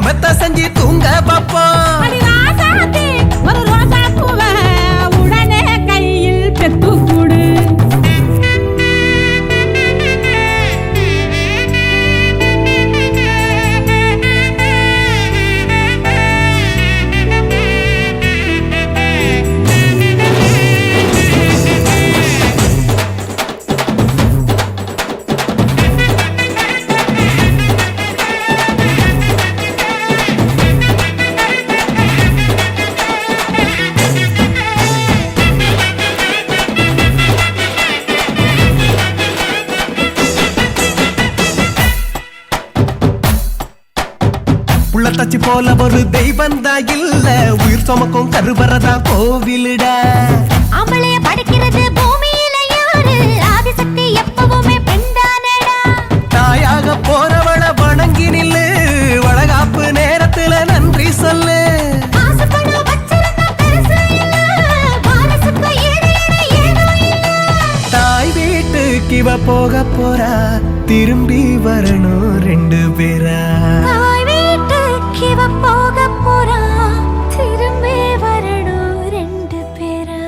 மெத்த செஞ்சு தூங்க பாப்போம். ஒரு ரோசா பூவ உடனே கையில் பெத்து கூடு. தச்சு போல ஒரு தெய்வந்தா இல்ல, உயிர் சுமக்கும் கருவறதா கோவிலுடா. அவளைய படைக்கிறது பூமியில யாரு? ஆதிசக்தி எப்பவுமே பெண்தானடா. தாயாக போறவள வணங்கி நில்லு, வளகாப்பு நேரத்துல நன்றி சொல்லு. தாய் வீட்டுக்கு இவ போக போறா, திரும்பி வரணும் 2 பேரா. இவ போக போறா, திரும்பி வரணும் 2 பேரா.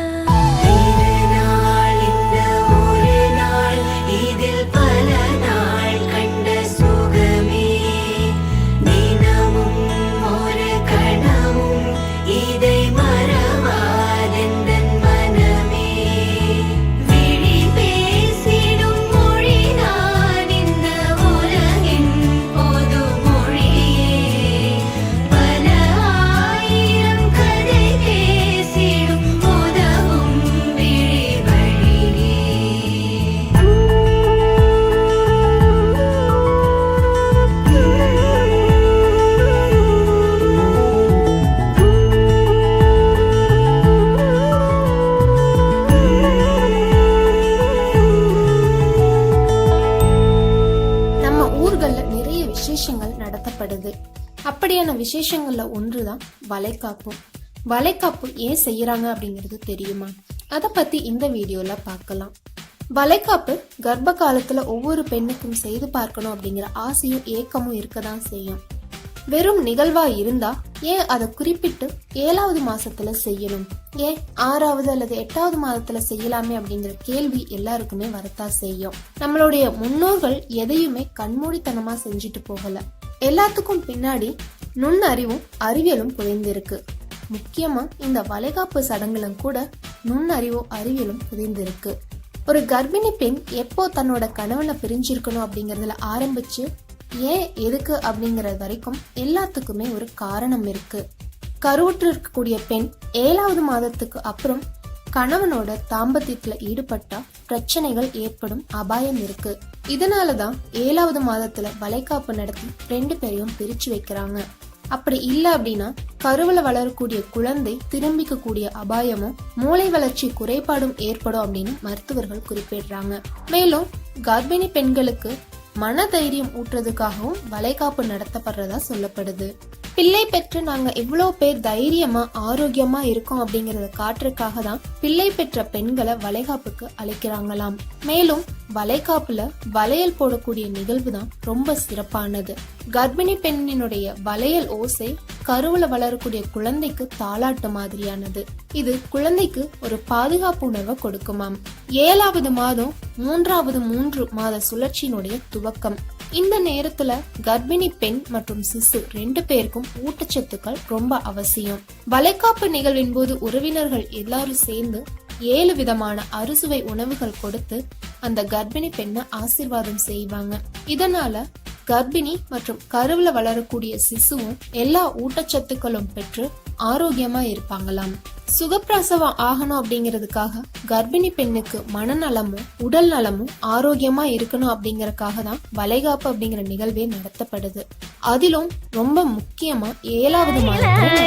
இந்த ஒரு நாள் இதில் பல நாள் கண்ட சுகமே, தினமும் ஒரு கணமும் இதை மறவாதெந்தன் மனமே. விழி பேசிடும் மொழிதான் இந்த உலகின் பொது மொழியே. நடத்தப்படுது. அப்படியான விசேஷங்கள்ல ஒன்றுதான் வளைகாப்பு. வளைகாப்பு ஏன் செய்யறாங்க அப்படிங்கிறது தெரியுமா? அத பத்தி இந்த வீடியோல பார்க்கலாம். வளைகாப்பு கர்ப்ப காலத்துல ஒவ்வொரு பெண்ணுக்கும் செய்து பார்க்கணும் அப்படிங்கிற ஆசையும் ஏக்கமும் இருக்கதான் செய்யும். வெறும் நிகழ்வா இருந்தா ஏன் அதை குறிப்பிட்டு 7வது மாசத்துல செய்யணும், ஏன் 6வது அல்லது 8வது மாதத்துல செய்யலாமே அப்படிங்கிற கேள்வி எல்லாருக்குமே வரத்தான் செய்யும். நம்மளுடைய முன்னோர்கள் எதையுமே கண்மூடித்தனமா செஞ்சுட்டு போகல. எல்லாத்துக்கும் பின்னாடி நுண்ணறிவும் அறிவியலும் புதைந்திருக்கு. முக்கியமா இந்த வளைகாப்பு சடங்குலும் கூட நுண்ணறிவும் அறிவியலும் புதைந்திருக்கு. ஒரு கர்ப்பிணி பெண் எப்போ தன்னோட கணவனை பிரிஞ்சிருக்கணும் அப்படிங்கறதுல ஆரம்பிச்சு ஏன் எதுக்கு அப்படிங்கறது வரைக்கும் எல்லாத்துக்குமே ஒரு காரணம் இருக்கு. கருவுற்று இருக்கக்கூடிய பெண் 7வது மாதத்துக்கு அப்புறம் கணவனோட தாம்பத்தியத்துல ஈடுபட்டா பிரச்சனைகள் ஏற்படும் அபாயம் இருக்கு. இதனாலதான் 7வது மாதத்துல வளைகாப்பு நடத்தி 2 பேரையும் பிரிச்சு வைக்கிறாங்க. அப்படி இல்ல அப்படின்னா கருவுல வளரக்கூடிய குழந்தை திரும்பிக்க கூடிய அபாயமும் மூளை வளர்ச்சி குறைபாடும் ஏற்படும் அப்படின்னு மருத்துவர்கள் குறிப்பிடுறாங்க. மேலும் கர்ப்பிணி பெண்களுக்கு மன தைரியம் ஊட்டுறதுக்காகவும் வளைகாப்பு நடத்தப்படுறதா சொல்லப்படுது. பிள்ளை பெற்று நாங்க எவ்வளவு பேர் தைரியமா ஆரோக்கியமா இருக்கோம் அப்படிங்கறத காட்டுறதுக்காக தான் பிள்ளை பெற்ற பெண்களை வளைகாப்புக்கு அழைக்கிறாங்களாம். மேலும் வளைகாப்புல வளையல் போடக்கூடிய நிகழ்வு தான் ரொம்ப சிறப்பானது. கர்ப்பிணி பெண்ணினுடைய வளையல் ஓசை கருவுல வளரக்கூடிய குழந்தைக்கு தாலாட்டு மாதிரியானது. இது குழந்தைக்கு ஒரு பாதுகாப்பு உணர்வை கொடுக்குமாம். 7வது மாதம் 3வது 3 மாத சுழற்சியினுடைய துவக்கம். இந்த நேரத்துல கர்ப்பிணி பெண் மற்றும் சிசு 2 பேருக்கும் ஊட்டச்சத்துக்கள் ரொம்ப அவசியம். வளைகாப்பு நிகழ்வின் போது உறவினர்கள் எல்லாரும் சேர்ந்து 7 விதமான அறுசுவை உணவுகள் கொடுத்து அந்த கர்ப்பிணி பெண்ணை ஆசீர்வாதம் செய்வாங்க. இதனால கர்ப்பிணி மற்றும் கருவுல வளரக்கூடிய சிசுவும் எல்லா ஊட்டச்சத்துக்களும் பெற்று ஆரோக்கியமா இருப்பாங்களாம். சுகப்பிரசவம் ஆகணும் அப்படிங்கிறதுக்காக கர்ப்பிணி பெண்ணுக்கு மனநலமும் உடல் நலமும் ஆரோக்கியமா இருக்கணும் அப்படிங்கறதுக்காக தான் வளைகாப்பு அப்படிங்கிற நிகழ்வே நடத்தப்படுது. அதிலும் ரொம்ப முக்கியமா 7வது மாதத்துல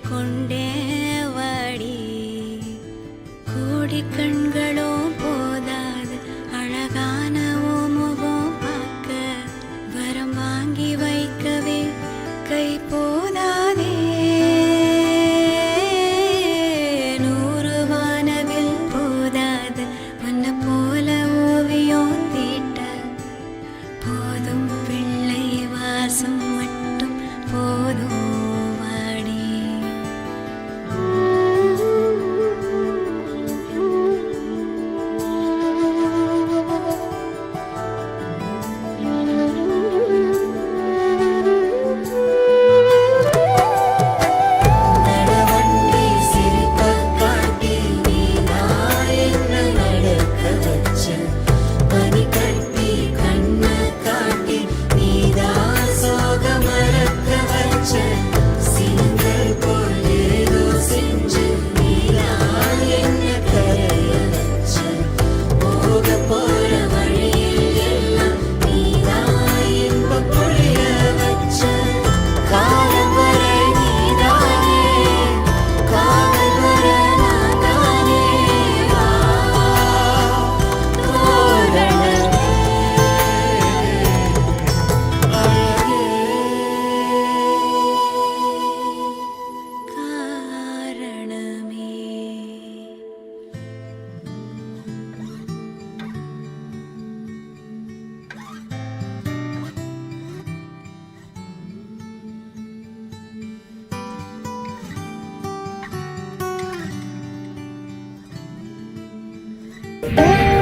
கொண்டே Thank you.